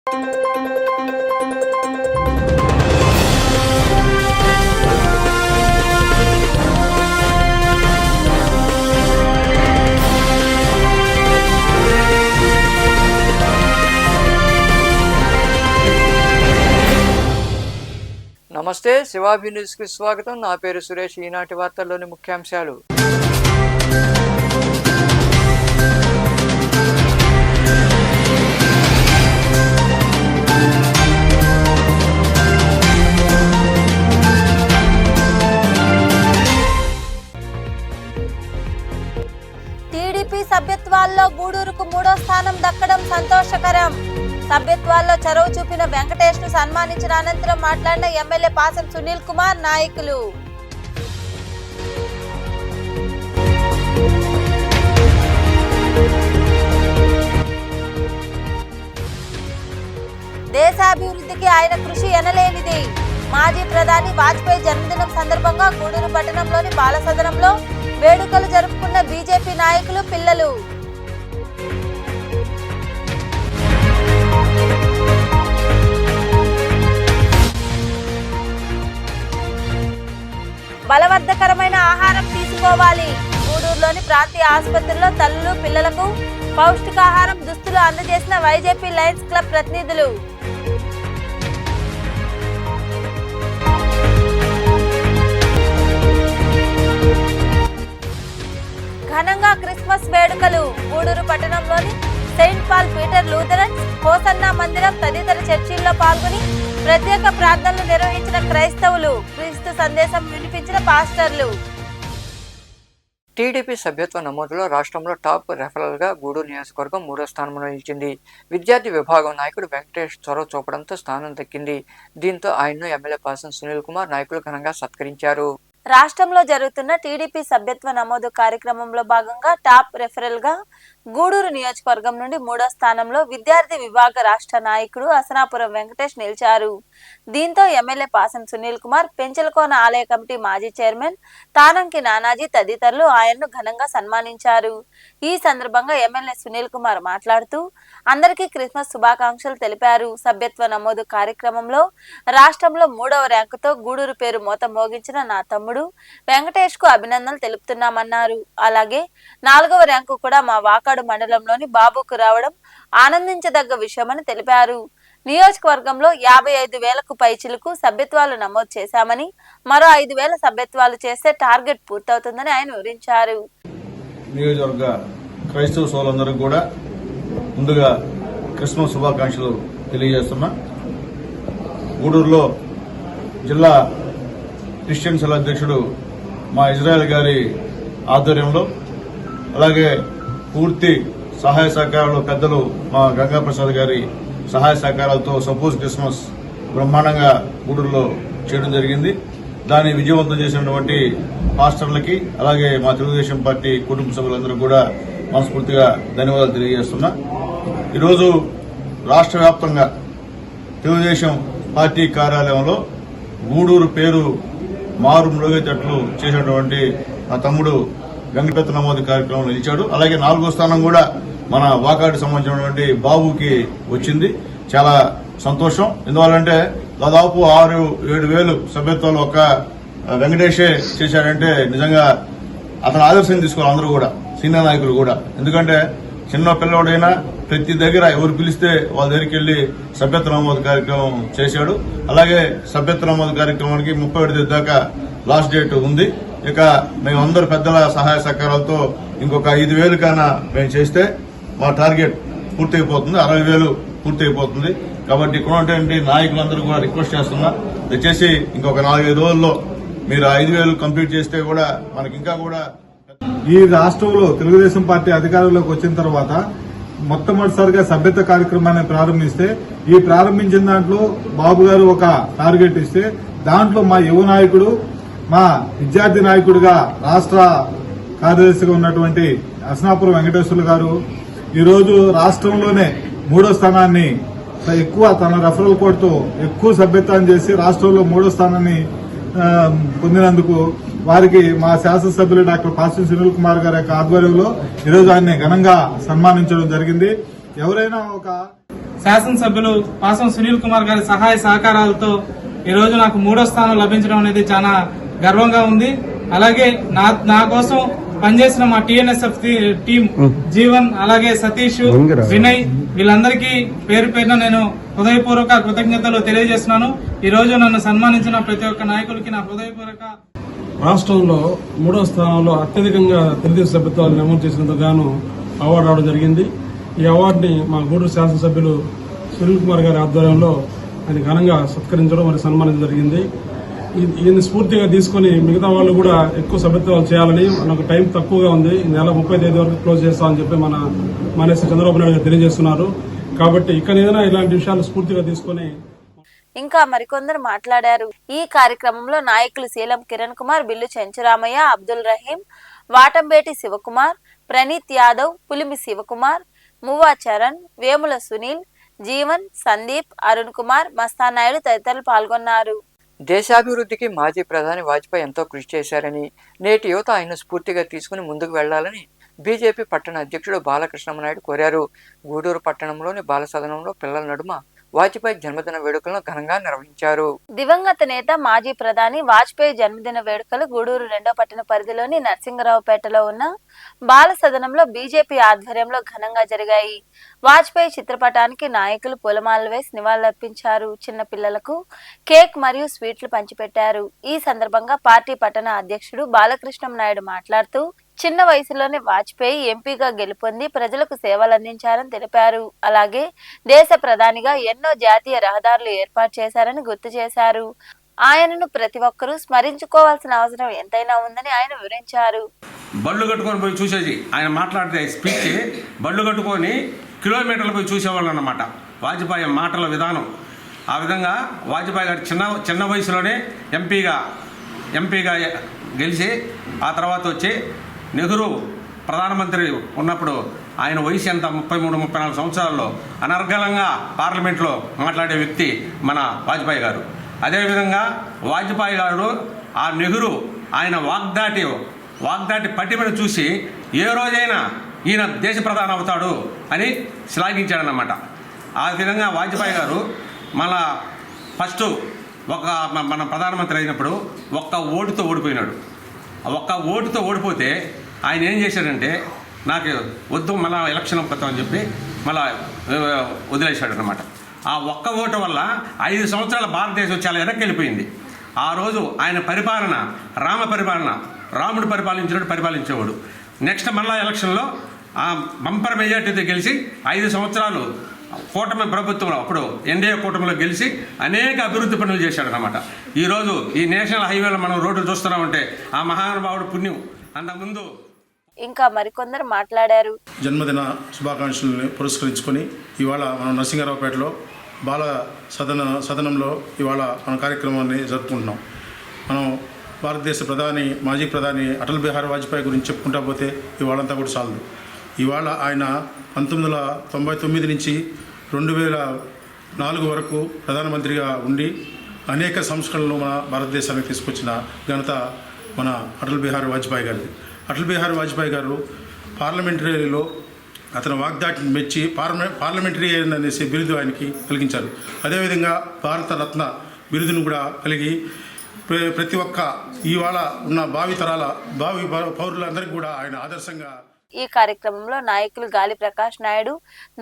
నమస్తే, శివాభి న్యూస్ కి స్వాగతం. నా పేరు సురేష్. ఈనాటి వార్తల్లోని ముఖ్యాంశాలు. టీడీపీ సభ్యత్వాల్లో గూడూరుకు 3వ స్థానం దక్కడం సంతోషకరం. సభ్యత్వాల్లో చొరవ చూపిన వెంకటేష్ ను సన్మానించిన అనంతరం మాట్లాడిన ఎమ్మెల్యే పాసం సునీల్ కుమార్ నాయకులు. దేశాభివృద్ధికి ఆయన కృషి ఎనలేనిది. మాజీ ప్రధాని వాజ్పేయి జన్మదినం సందర్భంగా గూడూరు పట్టణంలోని బాలసదనంలో వేడుకలు జరుపుకున్న బీజేపీ నాయకులు, పిల్లలు. బలవర్ధకరమైన ఆహారం తీసుకోవాలి. గూడూరులోని ప్రాంతీయ ఆసుపత్రిలో తల్లులు, పిల్లలకు పౌష్టికాహారం దుస్తులు అందజేసిన వైజేపీ లయన్స్ క్లబ్ ప్రతినిధులు. ఘనంగా క్రిస్మస్ వేడుకలు. గూడూరు పట్టణంలోని Saint Paul Peter Lutheran, Hosanna మందిరం తదితర చర్చిల్లో పాల్గొని ప్రత్యేక ప్రార్థనలు నిర్వహించిన క్రైస్తవులు, క్రీస్తు సందేశం వినిపించిన పాస్టర్లు. టీడీపీ సభ్యత్వ నమోదులో రాష్ట్రంలో టాప్ రెఫరల్ గా గూడూరు నియోజకవర్గం 3వ స్థానంలో నిలిచింది. విద్యార్థి విభాగం నాయకుడు వెంకటేష్ చొరవ చూపడంతో స్థానం దక్కింది. దీంతో ఆయన్ను ఎమ్మెల్యే పాసం సునీల్ కుమార్ నాయకులు ఘనంగా సత్కరించారు. రాష్ట్రంలో జరుగుతున్న టీడీపీ సభ్యత్వ నమోదు కార్యక్రమంలో భాగంగా టాప్ రెఫరల్ గా గూడూరు నియోజకవర్గం నుండి 3వ స్థానంలో విద్యార్థి విభాగ రాష్ట్ర నాయకుడు అసనాపురం వెంకటేష్ నిలిచారు. దీంతో ఎమ్మెల్యే పాసం సునీల్ కుమార్, పెంచలకోన ఆలయ కమిటీ మాజీ చైర్మన్ తానంకి నానాజీ తదితరులు ఆయన్ను ఘనంగా సన్మానించారు. ఈ సందర్భంగా ఎమ్మెల్యే సునీల్ కుమార్ మాట్లాడుతూ అందరికీ క్రిస్మస్ శుభాకాంక్షలు తెలిపారు. సభ్యత్వ నమోదు కార్యక్రమంలో రాష్ట్రంలో 3వ ర్యాంకుతో గూడూరు పేరు మోత మోగించిన నా తమ్ముడు వెంకటేష్ కు అభినందనలు తెలుపుతున్నామన్నారు. అలాగే 4వ ర్యాంకు కూడా మా వాకాడు మండలంలోని బాబుకు రావడం ఆనందించదగ్గ విషయమని తెలిపారు. నియోజకవర్గంలో 55,000కు పైచిలకు సభ్యత్వాలు నమోదు చేశామని, మరో 5,000 సభ్యత్వాలు చేస్తే టార్గెట్ పూర్తవుతుందని ఆయన వివరించారు. నియోజకవర్గ క్రైస్తవ సోదరులందరికీ కూడా ముందుగా క్రిస్మస్ శుభాకాంక్షలు తెలియజేస్తున్నా. గూడూరులో జిల్లా క్రిస్టియన్ సెల్ అధ్యక్షుడు మా ఇజ్రాయెల్ గారి ఆధ్వర్యంలో, అలాగే పూర్తి సహాయ సహకారాలు పెద్దలు మా గంగాప్రసాద్ గారి సహాయ సహకారాలతో సపోజ్ క్రిస్మస్ బ్రహ్మాండంగా గూడూరులో చేయడం జరిగింది. దాన్ని విజయవంతం చేసినటువంటి పాస్టర్లకి, అలాగే మా తెలుగుదేశం పార్టీ కుటుంబ సభ్యులందరూ కూడా మనస్ఫూర్తిగా ధన్యవాదాలు తెలియజేస్తున్నా. ఈరోజు రాష్ట్ర వ్యాప్తంగా తెలుగుదేశం పార్టీ కార్యాలయంలో గూడూరు పేరు మారు మ్రోగేటట్లు చేసినటువంటి నా తమ్ముడు వెంకటేష్ నమోదు కార్యక్రమంలో నిలిచాడు. అలాగే 4వ స్థానం కూడా మన వాకాడికి సంబంధించినటువంటి బాబుకి వచ్చింది. చాలా సంతోషం. ఎందువల్లంటే దాదాపు 6-7 వేలు సభ్యత్వాలు ఒక వెంకటేషే చేశాడంటే నిజంగా అతను ఆదర్శం తీసుకోవాలి అందరూ కూడా, సీనియర్ నాయకులు కూడా. ఎందుకంటే చిన్న పిల్లవాడైనా ప్రతి దగ్గర ఎవరు పిలిస్తే వాళ్ళ దగ్గరికి వెళ్లి సభ్యత్వ నమోదు కార్యక్రమం చేశాడు. అలాగే సభ్యత్వ నమోదు కార్యక్రమానికి 31 దాకా లాస్ట్ డేట్ ఉంది. ఇక మేమందరూ పెద్దల సహాయ సహకారాలతో ఇంకొక 5,000 కన్నా మేము చేస్తే మా టార్గెట్ పూర్తయిపోతుంది, 60,000 పూర్తయిపోతుంది. కాబట్టి ఇక్కడ ఉన్నటువంటి నాయకులందరూ కూడా రిక్వెస్ట్ చేస్తున్నా, దయచేసి ఇంకొక 4-5 రోజుల్లో మీరు 5,000 కంప్లీట్ చేస్తే కూడా మనకి ఇంకా కూడా. ఈ రాష్ట్రంలో తెలుగుదేశం పార్టీ అధికారంలోకి వచ్చిన తర్వాత మొట్టమొదటిసారిగా సభ్యత్వ కార్యక్రమాన్ని ప్రారంభిస్తే, ఈ ప్రారంభించిన దాంట్లో బాబు గారు ఒక టార్గెట్ ఇస్తే, దాంట్లో మా యువ నాయకుడు, మా విద్యార్థి నాయకుడిగా రాష్ట్ర కార్యదర్శిగా ఉన్నటువంటి అసనాపురం వెంకటేశ్వర్లు గారు ఈరోజు రాష్ట్రంలోనే 3వ స్థానాన్ని ఎక్కువ తన రెఫరల్ కోడ్తో ఎక్కువ సభ్యత్వం చేసి రాష్ట్రంలో 3వ స్థానాన్ని పొందినందుకు వారికి మా శాసనసభ్యులు డాక్టర్ పాసం సునీల్ కుమార్ గారి యొక్క ఆధ్వర్యంలో ఈరోజు ఆయన్ని ఘనంగా సన్మానించడం జరిగింది. ఎవరైనా ఒక శాసనసభ్యులు పాసం సునీల్ కుమార్ గారి సహాయ సహకారాలతో ఈ రోజు నాకు 3వ స్థానం లభించడం అనేది చాలా గర్వంగా ఉంది. అలాగే నా కోసం పనిచేసిన మా టీఎన్ఎస్ఎఫ్ టీం జీవన్, అలాగే సతీష్, వినయ్, వీళ్ళందరికీ పేరు పేరున నేను హృదయపూర్వక కృతజ్ఞతలు తెలియజేస్తున్నాను. ఈ రోజు నన్ను సన్మానించిన ప్రతి ఒక్క నాయకులకి నా హృదయపూర్వక. రాష్ట్రంలో 3వ స్థానంలో అత్యధికంగా తెలుగుదేశం సభ్యత్వాలు నమోదు చేసినందుకు గాను అవార్డు రావడం జరిగింది. ఈ అవార్డుని మా గూడూరు శాసనసభ్యులు సునీల్ కుమార్ గారి ఆధ్వర్యంలో ఆయన ఘనంగా సత్కరించడం మరియు సన్మానించడం జరిగింది. ఈయన స్ఫూర్తిగా తీసుకుని మిగతా వాళ్ళు కూడా ఎక్కువ సభ్యత్వాలు చేయాలని, మనకు టైం తక్కువగా ఉంది, ఈ నెల 30 తేదీ వరకు క్లోజ్ చేస్తామని చెప్పి మన చంద్రబాబు నాయుడు గారు తెలియజేస్తున్నారు. కాబట్టి ఇక్కడైనా ఇలాంటి విషయాలు స్ఫూర్తిగా తీసుకుని. ఇంకా మరికొందరు మాట్లాడారు. ఈ కార్యక్రమంలో నాయకులు శీలం కిరణ్ కుమార్, బిల్లు చెంచురామయ్య, అబ్దుల్ రహీం, వాటంబేటి శివకుమార్, ప్రణీత్ యాదవ్, పులిమి శివకుమార్, మువ్వా చరణ్, వేముల సునీల్, జీవన్, సందీప్, అరుణ్ కుమార్, మస్తానాయుడు తదితరులు పాల్గొన్నారు. దేశాభివృద్ధికి మాజీ ప్రధాని వాజ్పేయి ఎంతో కృషి చేశారని, నేటి యువత ఆయన స్ఫూర్తిగా తీసుకుని ముందుకు వెళ్లాలని బీజేపీ పట్టణ అధ్యక్షుడు బాలకృష్ణమనాయుడు కోరారు. గూడూరు పట్టణంలోని బాలసదనంలో పిల్లల నడుమ వాజ్పేయి జన్మదిన వేడుకలను ఘనంగా నిర్వహించారు. దివంగత నేత మాజీ ప్రధాని వాజ్పేయి జన్మదిన వేడుకలు గూడూరు 2వ పట్టణ పరిధిలోని నరసింగరావుపేటలో ఉన్న బాల సదనంలో బీజేపీ ఆధ్వర్యంలో ఘనంగా జరిగాయి. వాజ్పేయి చిత్రపటానికి నాయకులు పూలమాలలు వేసి నివాళులర్పించారు. చిన్న పిల్లలకు కేక్ మరియు స్వీట్లు పంచిపెట్టారు. ఈ సందర్భంగా పార్టీ పట్టణ అధ్యక్షుడు బాలకృష్ణం నాయుడు మాట్లాడుతూ, చిన్న వయసులోనే వాజ్పేయి ఎంపీగా గెలుపొంది ప్రజలకు సేవలు అందించారని తెలిపారు. అలాగే దేశ ప్రధానిగా ఎన్నో జాతీయ రహదారులు ఏర్పాటు చేశారని గుర్తు చేశారు. ఆయనను ప్రతి ఒక్కరూ స్మరించుకోవాల్సిన అవసరం ఎంతైనా ఉందని ఆయన వివరించారు. బళ్ళు కట్టుకొని పోయి చూసేది, ఆయన మాట్లాడితే స్పీచ్ బళ్ళు కట్టుకొని కిలోమీటర్లు పోయి చూసేవాళ్ళు అన్నమాట. వాజ్పేయి మాటల విధానం ఆ విధంగా. వాజ్పేయి గారు చిన్న వయసులోనే ఎంపీగా గెలిచి ఆ తర్వాత వచ్చి నెహ్రూ ప్రధానమంత్రి ఉన్నప్పుడు ఆయన వయసు ఎంత 33-34 సంవత్సరాల్లో అనర్గళంగా పార్లమెంట్లో మాట్లాడే వ్యక్తి మన వాజ్పేయి గారు. అదేవిధంగా వాజ్పేయి గారు ఆ నెహ్రూ ఆయన వాగ్దాటి పట్టిమను చూసి ఏ రోజైనా ఈయన దేశ ప్రధాని అవుతాడు అని శ్లాఘించాడన్నమాట. ఆ విధంగా వాజ్పేయి గారు మళ్ళా ఫస్ట్ మన ప్రధానమంత్రి అయినప్పుడు ఒక్క ఓటుతో ఓడిపోయినాడు. ఒక్క ఓటుతో ఓడిపోతే ఆయన ఏం చేశాడంటే, నాకు వద్దు మళ్ళా ఎలక్షన్ పోతాం అని చెప్పి మళ్ళా వదిలేశాడు అనమాట. ఆ ఒక్క ఓటు వల్ల 5 సంవత్సరాల భారతదేశం చాలా వెనక్కి వెళ్ళిపోయింది. ఆ రోజు ఆయన పరిపాలన రాముడు పరిపాలించేవాడు. నెక్స్ట్ మళ్ళా ఎలక్షన్లో ఆ బంపర్ మెజార్టీతో గెలిచి 5 సంవత్సరాలు కూటమి ప్రభుత్వంలో, అప్పుడు ఎన్డీఏ కూటమిలో గెలిచి అనేక అభివృద్ధి పనులు చేశాడనమాట. ఈరోజు ఈ నేషనల్ హైవేలో మనం రోడ్లు చూస్తున్నామంటే ఆ మహానుభావుడు పుణ్యం. అంతకుముందు ఇంకా మరికొందరు మాట్లాడారు. జన్మదిన శుభాకాంక్షలను పురస్కరించుకొని ఇవాళ మనం నరసింగరావుపేటలో బాల సదనంలో ఇవాళ మన కార్యక్రమాన్ని జరుపుకుంటున్నాం. మనం భారతదేశ మాజీ ప్రధాని అటల్ బిహారీ వాజ్పేయి గురించి చెప్పుకుంటా పోతే ఇవాళంతా కూడా చాలదు. ఇవాళ ఆయన 1999 నుంచి 2004 వరకు ప్రధానమంత్రిగా ఉండి అనేక సంస్కరణలు మన భారతదేశానికి తీసుకొచ్చిన ఘనత మన అటల్ బిహారీ వాజ్పేయి గారిది. అటల్ బిహారీ వాజ్పేయి గారు పార్లమెంటరీలో అతని వాగ్దాటిని మెచ్చి పార్లమెంటరీయన్ అనేసి బిరుదు ఆయనకి కలిగించారు. అదేవిధంగా భారత రత్న బిరుదును కూడా కలిగి ప్రతి ఒక్క ఇవాళ ఉన్న భావి పౌరులందరికీ కూడా ఆయన ఆదర్శంగా. ఈ కార్యక్రమంలో నాయకులు గాలి ప్రకాష్ నాయుడు,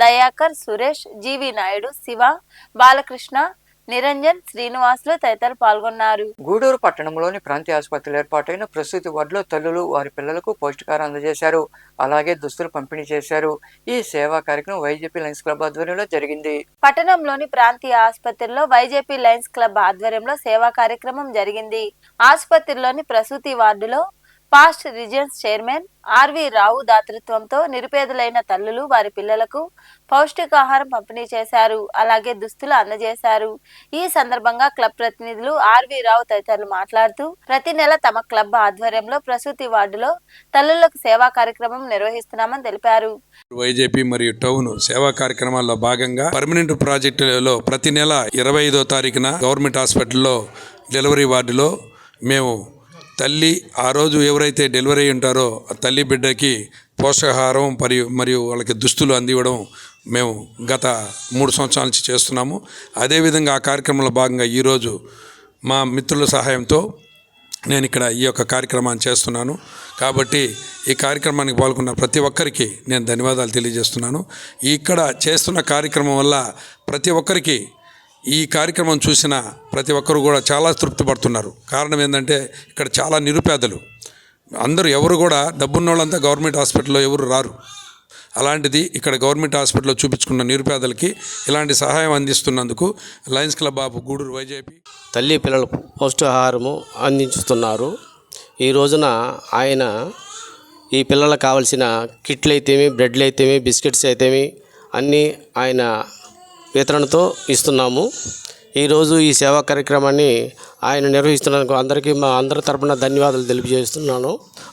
దయాకర్, సురేష్, జీవి నాయుడు, శివ, బాలకృష్ణ, నిరంజన్, శ్రీనివాసులు తదితరులు పాల్గొన్నారు. గూడూరు పట్టణంలోని ప్రాంతీయ ఆసుపత్రులు ఏర్పాటైన ప్రసూతి వార్డులో తల్లులు వారి పిల్లలకు పౌష్టికారం అందజేశారు. అలాగే దుస్తులు పంపిణీ చేశారు. ఈ సేవా కార్యక్రమం వైజేపీ లయన్స్ క్లబ్ ఆధ్వర్యంలో జరిగింది. పట్టణంలోని ప్రాంతీయ ఆసుపత్రిలో వైజేపీ లయన్స్ క్లబ్ ఆధ్వర్యంలో సేవా కార్యక్రమం జరిగింది. ఆసుపత్రిలోని ప్రసూతి వార్డులో పాస్ట్ రీజియన్స్ చైర్మన్ ఆర్వి రావు దాతృత్వంతో నిరుపేదలైన తల్లులు వారి పిల్లలకు పౌష్టికాహారం పంపిణీ చేశారు. అలాగే దుస్తులు అందజేశారు. ఈ సందర్భంగా క్లబ్ ప్రతినిధులు ఆర్వి రావు తదితరులు మాట్లాడుతూ, ప్రతి నెల తమ క్లబ్ ఆధ్వర్యంలో ప్రసూతి వార్డులో తల్లులకు సేవా కార్యక్రమం నిర్వహిస్తున్నామని తెలిపారు. వైజేపీ మరియు టౌన్ సేవా కార్యక్రమాల్లో భాగంగా పర్మనెంట్ ప్రాజెక్టులలో ప్రతి నెల 25వ తారీఖున గవర్నమెంట్ హాస్పిటల్లో డెలివరీ వార్డులో మేము తల్లి ఆ రోజు ఎవరైతే డెలివరీ ఉంటారో ఆ తల్లి బిడ్డకి పోషకాహారం మరియు వాళ్ళకి దుస్తులు అందివ్వడం మేము గత 3 సంవత్సరాల నుంచి చేస్తున్నాము. అదేవిధంగా ఆ కార్యక్రమంలో భాగంగా ఈరోజు మా మిత్రుల సహాయంతో నేను ఇక్కడ ఈ యొక్క కార్యక్రమాన్ని చేస్తున్నాను. కాబట్టి ఈ కార్యక్రమానికి పాల్గొన్న ప్రతి ఒక్కరికి నేను ధన్యవాదాలు తెలియజేస్తున్నాను. ఇక్కడ చేస్తున్న కార్యక్రమం వల్ల ప్రతి ఒక్కరికి ఈ కార్యక్రమం చూసిన ప్రతి ఒక్కరు కూడా చాలా తృప్తి పడుతున్నారు. కారణం ఏంటంటే ఇక్కడ చాలా నిరుపేదలు అందరూ, ఎవరు కూడా డబ్బున్న వాళ్ళంతా గవర్నమెంట్ హాస్పిటల్లో ఎవరు రారు. అలాంటిది ఇక్కడ గవర్నమెంట్ హాస్పిటల్లో చూపించుకున్న నిరుపేదలకి ఇలాంటి సహాయం అందిస్తున్నందుకు lions club of Gudur YJP తల్లి పిల్లలకు పౌష్టికాహారము అందించుతున్నారు. ఈ రోజున ఆయన ఈ పిల్లలకు కావాల్సిన కిట్లు అయితేమి, బ్రెడ్లు అయితేమి, బిస్కెట్స్ అయితేమి అన్నీ ఆయన వితరణతో ఇస్తున్నాము. ఈరోజు ఈ సేవా కార్యక్రమాన్ని ఆయన నిర్వహిస్తున్నందుకు అందరికీ మా అందరి తరపున ధన్యవాదాలు తెలియజేస్తున్నాను.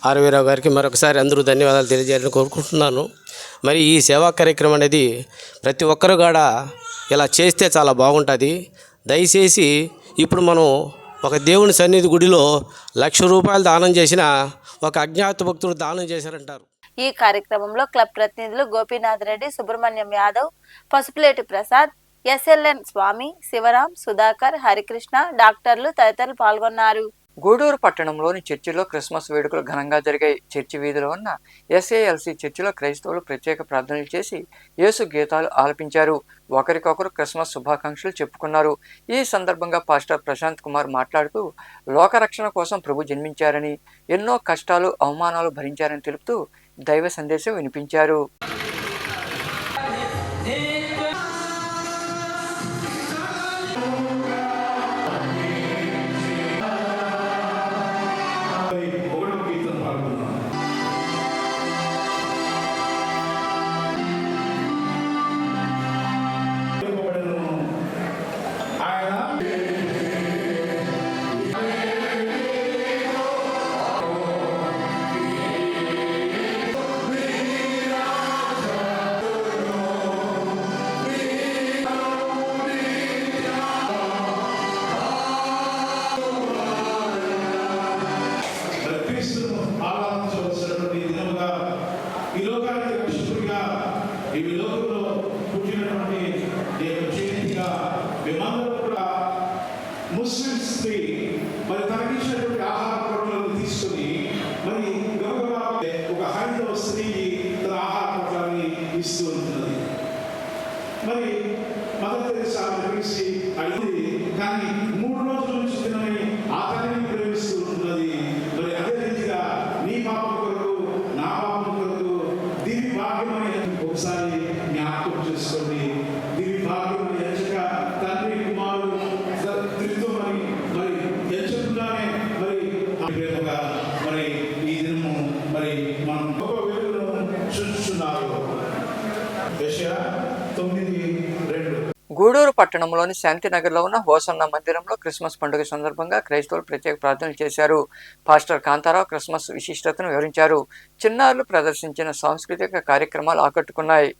ఆర్వీరావు గారికి మరొకసారి అందరూ ధన్యవాదాలు తెలియజేయాలని కోరుకుంటున్నాను. మరి ఈ సేవా కార్యక్రమం అనేది ప్రతి ఒక్కరు కూడా ఇలా చేస్తే చాలా బాగుంటుంది. దయచేసి ఇప్పుడు మనం ఒక దేవుని సన్నిధి గుడిలో 1,00,000 రూపాయలు దానం చేసిన ఒక అజ్ఞాత భక్తుడు దానం చేశారంటారు. ఈ కార్యక్రమంలో క్లబ్ ప్రతినిధులు గోపీనాథ్ రెడ్డి, సుబ్రహ్మణ్యం యాదవ్, పసుపులేటి ప్రసాద్, ఎస్ఎల్ఎన్ స్వామి, శివరాం, సుధాకర్, హరికృష్ణ, డాక్టర్లు తదితరులు పాల్గొన్నారు. గూడూరు పట్టణంలోని చర్చిలో క్రిస్మస్ వేడుకలు ఘనంగా జరిగాయి. చర్చి వీధిలో ఉన్న ఎస్ఏఎల్సి చర్చిలో క్రైస్తవులు ప్రత్యేక ప్రార్థనలు చేసి యేసు గీతాలు ఆలపించారు. ఒకరికొకరు క్రిస్మస్ శుభాకాంక్షలు చెప్పుకున్నారు. ఈ సందర్భంగా పాస్టర్ ప్రశాంత్ కుమార్ మాట్లాడుతూ లోకరక్షణ కోసం ప్రభు జన్మించారని, ఎన్నో కష్టాలు అవమానాలు భరించారని తెలుపుతూ దైవ సందేశం వినిపించారు. ముస్లిమ్స్కి మరి తనకిచ్చినటువంటి ఆహార పొట్లాలను తీసుకుని మరి ఒక హైందవ స్త్రీకి తన ఆహార పొట్లాన్ని ఇస్తూ ఉంటున్నది. మరి మదర్ తెరెసా పిలిచి అడిగింది, కానీ 3 రోజుల నుంచి తినని ఆ తల్లిని ప్రేమిస్తూ ఉంటున్నది. మరి అదే రీతిగా నీ పాపం కొరకు నా పాపం కొరకు దివి భాగ్యమని ఒకసారి జ్ఞాపకం చేసుకోండి. దివి భాగ్యమని ఎంచక తండ్రి కుమారుడు త్రిత్వమని మరి ఎంచుకుంటానే మరి మరి ఈ దినము మరి మనం గొప్ప వెలుగును చూస్తున్నారు. యెషయా 9:2. గూడూరు పట్టణంలోని శాంతినగర్లో ఉన్న హోసన్న మందిరంలో క్రిస్మస్ పండుగ సందర్భంగా క్రైస్తవులు ప్రత్యేక ప్రార్థనలు చేశారు. పాస్టర్ కాంతారావు క్రిస్మస్ విశిష్టతను వివరించారు. చిన్నారులు ప్రదర్శించిన సాంస్కృతిక కార్యక్రమాలు ఆకట్టుకున్నాయి.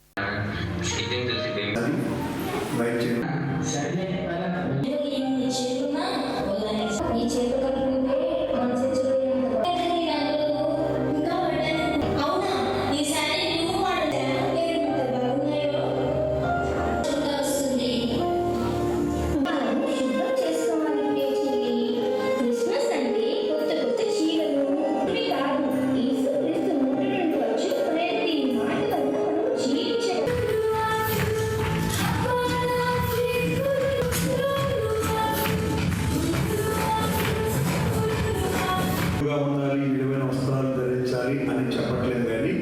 ఉండాలి, విలువైన వస్త్రాలు ధరించాలి అని చెప్పట్లేదు, కానీ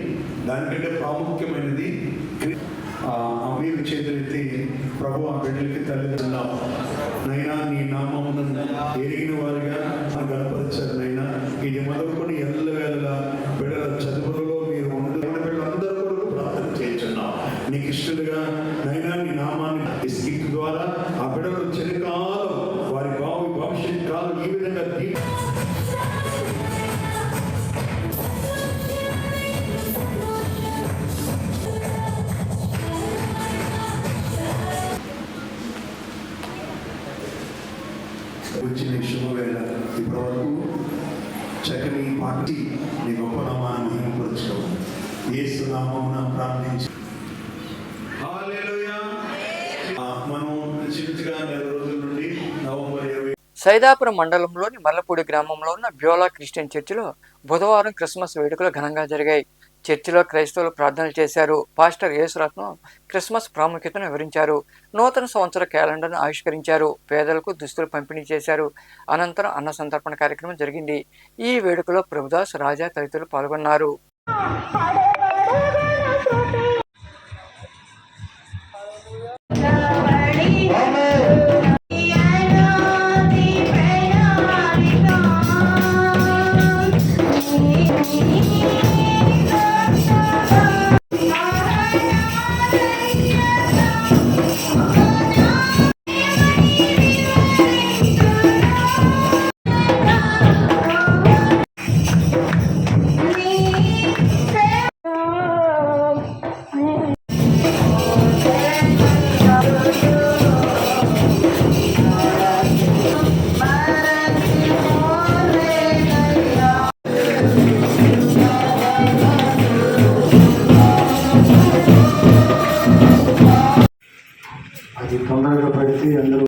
దానికంటే ప్రాముఖ్యమైనది మీరు చేతులెత్తి ప్రభు ఆ బిడ్డలకి తల్లిదండ్రులం నైనా నీ నామమును ఎరిగిన వారిగా గణపరిచారు. నైనా ఇది మొదలుకొని ఎల్లవేళలా బిడ్డల చదువులలో మీరు బిడ్డలందరూ కూడా ప్రార్థన చేయించున్నాం. నీకు ఇష్టలుగా నైనా నీ నామాన్ని స్కిట్ ద్వారా ఆ బిడ్డలు చిరకాలం వారి భవిష్యత్ కాలం ఈ విధంగా వచ్చిన శుభవేళ ఇప్పటివరకు చక్కని పార్టీ నీ గొప్ప నామాన్ని మహిమపరచుకోవాలి. యేసు నామమున ప్రార్థించి వరుసగా 4 రోజుల నుండి నవంబర్ 20 సైదాపురం మండలంలోని మల్లపూడి గ్రామంలో ఉన్న బ్యోలా క్రిస్టియన్ చర్చిలో బుధవారం క్రిస్మస్ వేడుకలు ఘనంగా జరిగాయి. చర్చిలో క్రైస్తవులు ప్రార్థనలు చేశారు. పాస్టర్ యేసురత్నం క్రిస్మస్ ప్రాముఖ్యతను వివరించారు. నూతన సంవత్సర క్యాలెండర్ను ఆవిష్కరించారు. పేదలకు దుస్తులు పంపిణీ చేశారు. అనంతరం అన్న సంతర్పణ కార్యక్రమం జరిగింది. ఈ వేడుకలో ప్రభుదాస్, రాజా తదితరులు పాల్గొన్నారు. అది తొందరగా పడితే అందరూ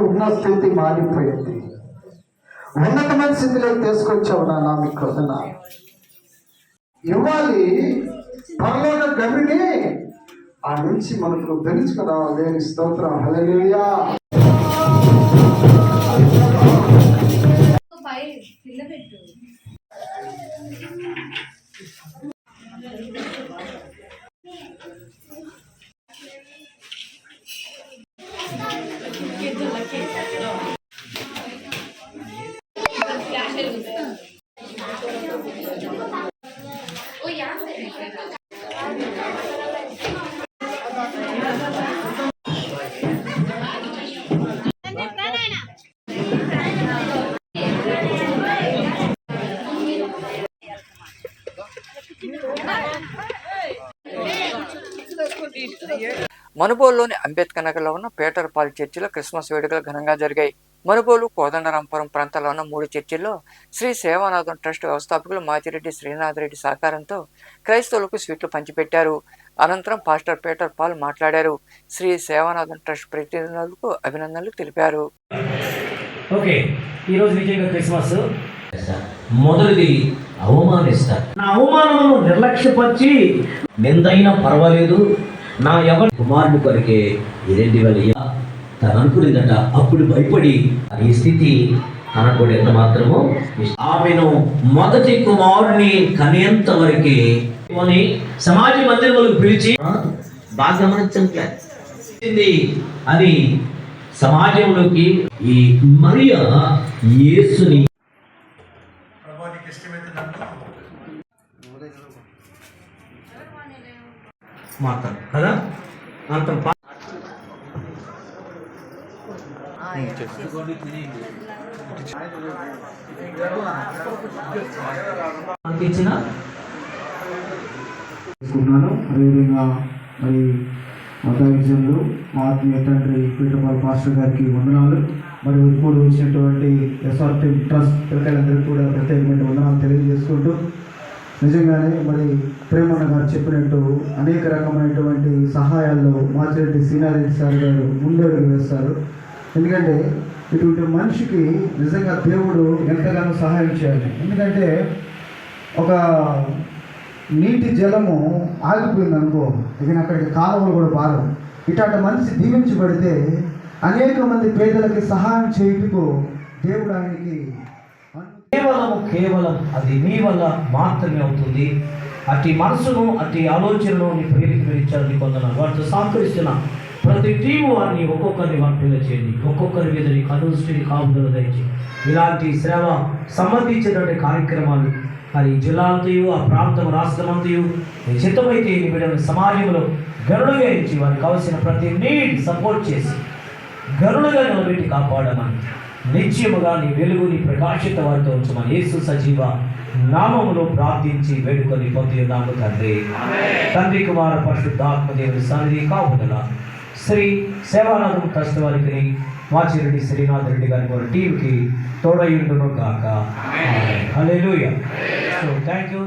ఉన్న స్థితి మారిపోయింది. ఉన్నతమైన స్థితిలోకి తీసుకొచ్చావు నాన్న, మీకు వదన ఇవ్వాలి. పరలోక గమిని ఆ నుంచి మనకు తెలుసుకురావాలి. దేని స్తోత్రం. హల్లెలూయా. మనుబోలులోని అంబేద్కర్ నగర్లో ఉన్న పీటర్ పాల్ చర్చిలో క్రిస్మస్ వేడుకలు ఘనంగా జరిగాయి. మనుబోలు, కోదండరాంపురం ప్రాంతాల్లో ఉన్న 3 చర్చిల్లో శ్రీ సేవానాథం ట్రస్ట్ వ్యవస్థాపకులు మాచిరెడ్డి శ్రీనాథ్ రెడ్డి సహకారంతో క్రైస్తవులకు స్వీట్లు పంచిపెట్టారు. అనంతరం పాస్టర్ పీటర్ పాల్ మాట్లాడారు. శ్రీ సేవానాథం ట్రస్ట్ ప్రతినిధులకు అభినందనలు తెలిపారు. ఓకే, ఈరోజు నిజంగా క్రిస్మస్ మొదటిది అవమానిస్తారు. నా అవమానమును నిర్లక్ష్యపరిచి నిందైనా పర్వాలేదు, నా ఎవరి కుమారుని కొరికే 2000 తను అనుకునేదట. అప్పుడు భయపడి ఈ స్థితి అనకూడదు. ఎంత మాత్రము ఆమెను మొదటి కుమారుని కనేంత వరకే సమాజ మందిరములకు పిలిచి బాగా గమనించండి అని సమాజంలోకి ఈ మరియా యేసుని మాట్లాడు కదా అంత ఇచ్చిన అదేవిధంగా మరి మతావిజన్లు మా ఆత్మీయ తండ్రి పీఠపాల్ పాస్టర్ గారికి వందనాలు. మరి ఇప్పుడు వచ్చినటువంటి ఎస్ఆర్టీ ట్రస్ట్ పిల్లలందరికీ కూడా ప్రత్యేకమైన వందనాలు తెలియజేసుకుంటూ, నిజంగానే మరి ప్రేమన్న గారు చెప్పినట్టు అనేక రకమైనటువంటి సహాయాల్లో మాచిరెడ్డి శ్రీనాథరెడ్డి సార్ గారు ముందడుగు వేస్తారు. ఎందుకంటే ఇటువంటి మనిషికి నిజంగా దేవుడు ఎంతగానో సహాయం చేయాలి. ఎందుకంటే ఒక నీటి జలము ఆగిపోయింది అనుకో, ఇక అక్కడికి కాలువలు కూడా పారవు. ఇట్లాంటి మనిషి దీవించబడితే అనేక మంది పేదలకి సహాయం చేయుటకు దేవుడు ఆయనకి కేవలం అది నీ వల్ల మాత్రమే అవుతుంది. అట్టి మనసును, అట్టి ఆలోచనను నీ ప్రేరికి ఇచ్చారు. నీ కొందరు వాటితో సహకరిస్తున్న ప్రతి టీము వారిని ఒక్కొక్కరిని వర్తిల్ల చేయండి. ఒక్కొక్కరి మీద నీ కనుదృష్టిని కాపుదల దయచేయండి. ఇలాంటి శ్రమ సంబంధించినటువంటి కార్యక్రమాలు మరి జిల్లాంతయు ఆ ప్రాంతం రాష్ట్రమంతయు చిత్తమైతే ఈ బిడ్డల సమాజంలో గరుడుగా ఇచ్చి వారికి కావాల్సిన ప్రతి నీడ్ సపోర్ట్ చేసి గరుడుగా నిలబెట్టి కాపాడమని నిత్యముగా నీ వెలుగుని ప్రకాశిత వారితో ఉంచమని యేసు సజీవ నామములో ప్రార్థించి వేడుకొని పొంది ఉన్నాము తండ్రి. తండ్రి కుమార పరిశుద్ధాత్మ దేవుని సన్నిధి కాపుదల శ్రీ సేవానాథం ట్రస్ట్ వారికి మాచిరెడ్డి శ్రీనాథ్ రెడ్డి గారి వారి టీంకి తోడయుండును గాక. Hallelujah. So thank you.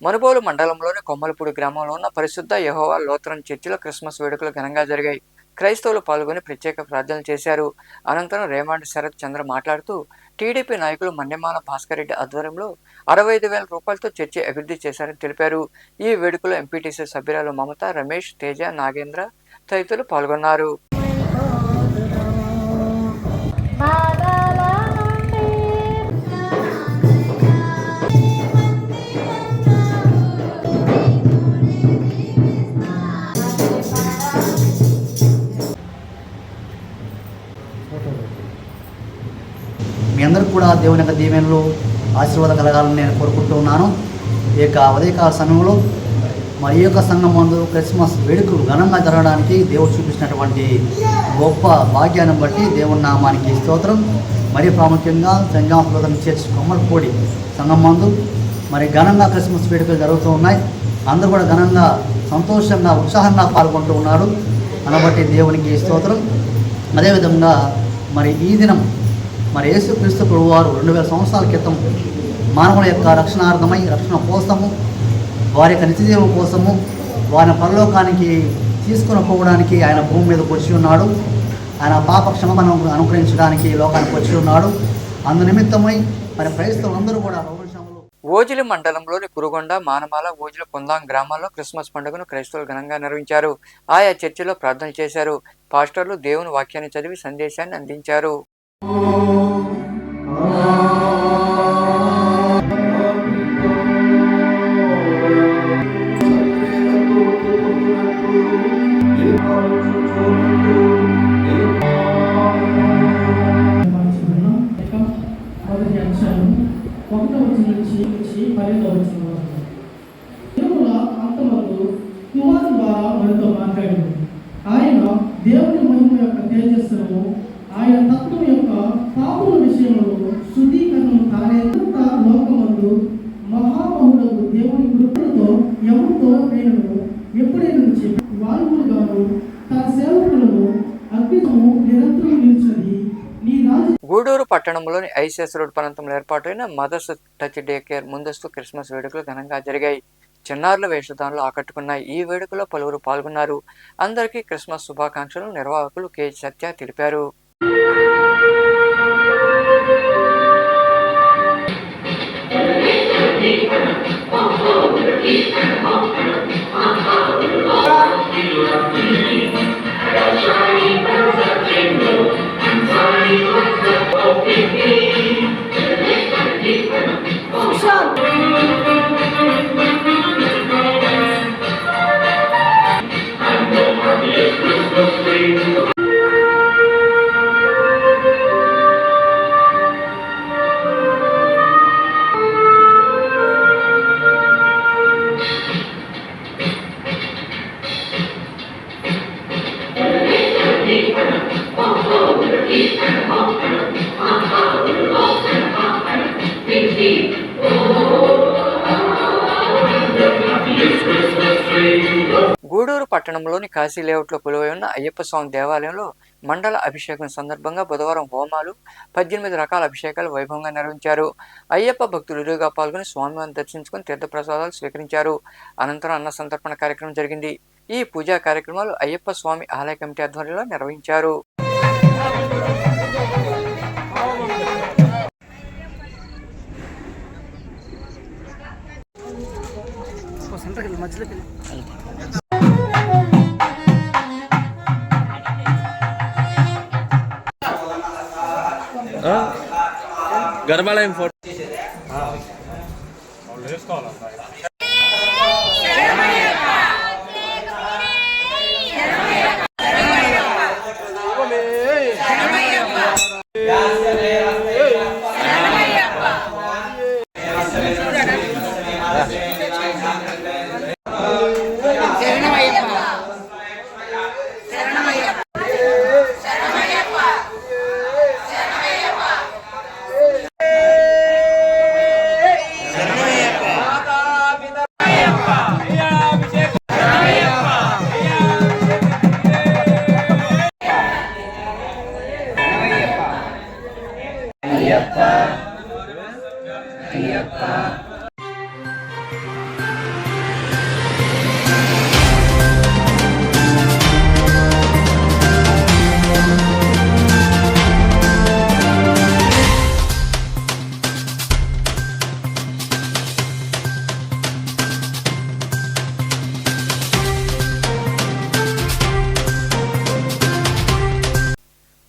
Manubolu మండలంలోని కొమ్మలపూడి గ్రామంలో ఉన్న పరిశుద్ధ యెహోవా లూథరన్ చర్చిలో క్రిస్మస్ వేడుకలు ఘనంగా జరిగాయి. క్రైస్తవులు పాల్గొని ప్రత్యేక ప్రార్థనలు చేశారు. అనంతరం రేమాండ్ శరత్ చంద్ర మాట్లాడుతూ టీడీపీ నాయకులు మన్నెమాల భాస్కర్ రెడ్డి ఆధ్వర్యంలో 65,000 రూపాయలతో చర్చి అభివృద్ధి చేశారని తెలిపారు. ఈ వేడుకలో ఎంపీటీసీ సభ్యురాలు మమత, రమేష్, తేజ, నాగేంద్ర తదితరులు పాల్గొన్నారు. మీ అందరికి కూడా దేవుని యొక్క దీవెనలు ఆశీర్వాదం కలగాలని నేను కోరుకుంటూ ఉన్నాను. ఈ యొక్క ఉదయకాల సమయంలో మరి ఈ యొక్క సంఘం ముందు క్రిస్మస్ వేడుకలు ఘనంగా జరగడానికి దేవుడు చూపించినటువంటి గొప్ప భాగ్యాన్ని బట్టి దేవుని నామానికి స్తోత్రం. మరీ ప్రాముఖ్యంగా సంఘం చర్చ్ కొమ్మలపూడి సంఘం ముందు మరి ఘనంగా క్రిస్మస్ వేడుకలు జరుగుతూ ఉన్నాయి. అందరూ కూడా ఘనంగా సంతోషంగా ఉత్సాహంగా పాల్గొంటూ ఉన్నారు. అనబట్టి దేవునికి స్తోత్రం. అదేవిధంగా మరి ఈ దినం మరి యేసుక్రీస్తు ప్రభువారు 2000 సంవత్సరాల క్రితం మానవుల యొక్క రక్షణార్థమై రక్షణ కోసము వారి యొక్క నిత్యజీవం కోసము వారిని పరలోకానికి తీసుకుని పోవడానికి ఆయన భూమి మీదకి వచ్చి ఉన్నాడు. ఆయన పాప క్షమాపణ అనుగ్రహించడానికి లోకానికి వచ్చి ఉన్నాడు. అందు నిమిత్తమై మరి క్రైస్తవులందరూ కూడా ఓజిలి మండలంలోని కురుగొండ, మానమాల, ఓజిలి, పొందాం గ్రామాల్లో క్రిస్మస్ పండుగను క్రైస్తవులు ఘనంగా నిర్వహించారు. ఆయా చర్చిలో ప్రార్థన చేశారు. పాస్టర్లు దేవుని వాక్యాన్ని చదివి సందేశాన్ని అందించారు. ఆయన దేవుని మహిమ యొక్క తేజస్సును ఆయన తత్వం యొక్క పాపుల విషయంలో శుద్ధీకరణను తానేంత లోకమందు మహామహుడకు దేవుని కృపతో ఎవరితో నేను ఎప్పుడైనా చెప్పి వాల్ములుగాను తన సేవకులను అద్భుతము నిరంతరం నిలిచినది నీ రాజు. గూడూరు పట్టణంలోని ఐసిఎస్ రోడ్ ప్రాంతంలో ఏర్పాటైన మదర్స్ టచ్ డే కేర్ ముందస్తు క్రిస్మస్ వేడుకలు ఘనంగా జరిగాయి. చిన్నారుల వేషధానులు ఆకట్టుకున్నాయి. ఈ వేడుకలో పలువురు పాల్గొన్నారు. అందరికీ క్రిస్మస్ శుభాకాంక్షలు నిర్వాహకులు కె సత్య తెలిపారు. గూడూరు పట్టణంలోని కాశీ లేఅవుట్లో కొలువై ఉన్న అయ్యప్ప స్వామి దేవాలయంలో మండల అభిషేకం సందర్భంగా బుధవారం హోమాలు 18 రకాల అభిషేకాలు వైభవంగా నిర్వహించారు. అయ్యప్ప భక్తులు ఇరుగా పాల్గొని స్వామివారిని దర్శించుకుని తీర్థప్రసాదాలు స్వీకరించారు. అనంతరం అన్న సంతర్పణ కార్యక్రమం జరిగింది. ఈ పూజా కార్యక్రమాలు అయ్యప్ప స్వామి ఆలయ కమిటీ ఆధ్వర్యంలో నిర్వహించారు. గర్భాలయం ఫోటో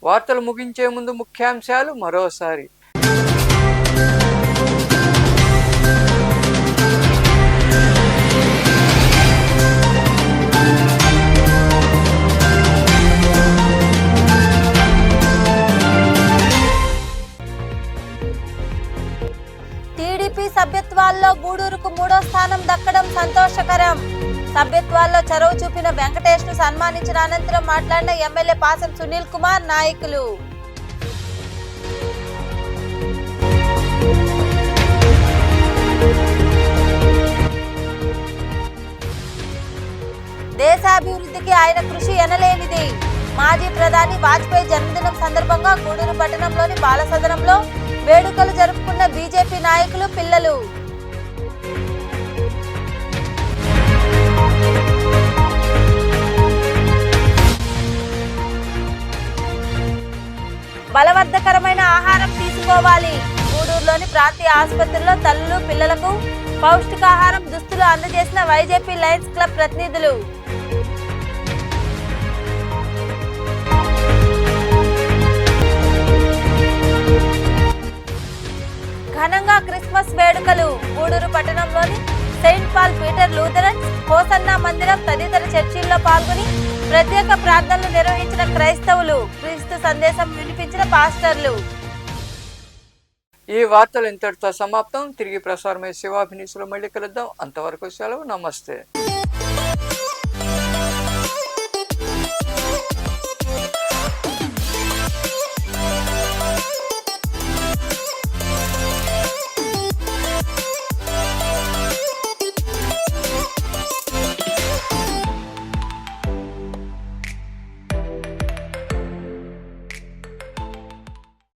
వార్తలు ముగించే ముందు ముఖ్యాంశాలు మరోసారి. టీడీపీ సభ్యత్వాల్లో గూడూరుకు 3వ స్థానం దక్కడం సంతోషకరం. సభ్యత్వాల్లో చొరవ చూపిన వెంకటేష్ ను సన్మానించిన అనంతరం మాట్లాడిన ఎమ్మెల్యే పాసం సునీల్ కుమార్ నాయకులు. దేశాభివృద్ధికి ఆయన కృషి ఎనలేనిది. మాజీ ప్రధాని వాజ్పేయి జన్మదినం సందర్భంగా గూడూరు పట్టణంలోని బాలసదనంలో వేడుకలు జరుపుకున్న బీజేపీ నాయకులు, పిల్లలు. బలవర్ధకరమైన ఆహారం తీసుకోవాలి. గూడూరులోని ప్రాంతీయ ఆసుపత్రిలో తల్లులు, పిల్లలకు పౌష్టికాహారం, దుస్తులు అందజేసిన వైజేపీ లయన్స్ క్లబ్ ప్రతినిధులు. ఘనంగా క్రిస్మస్ వేడుకలు. గూడూరు పట్టణంలోని Saint Paul Peter Lutheran, Hosanna మందిరం తదితర చర్చిల్లో పాల్గొని ప్రత్యేక ప్రార్థనలు నిర్వహించిన క్రైస్తవులు, క్రీస్తు సందేశం వినిపించిన పాస్టర్లు. ఈ వార్తలు ఇంతటితో సమాప్తం. తిరిగి ప్రసారమై శివాభినీసులో మళ్ళీ కలుద్దాం. అంతవరకు సెలవు. నమస్తే.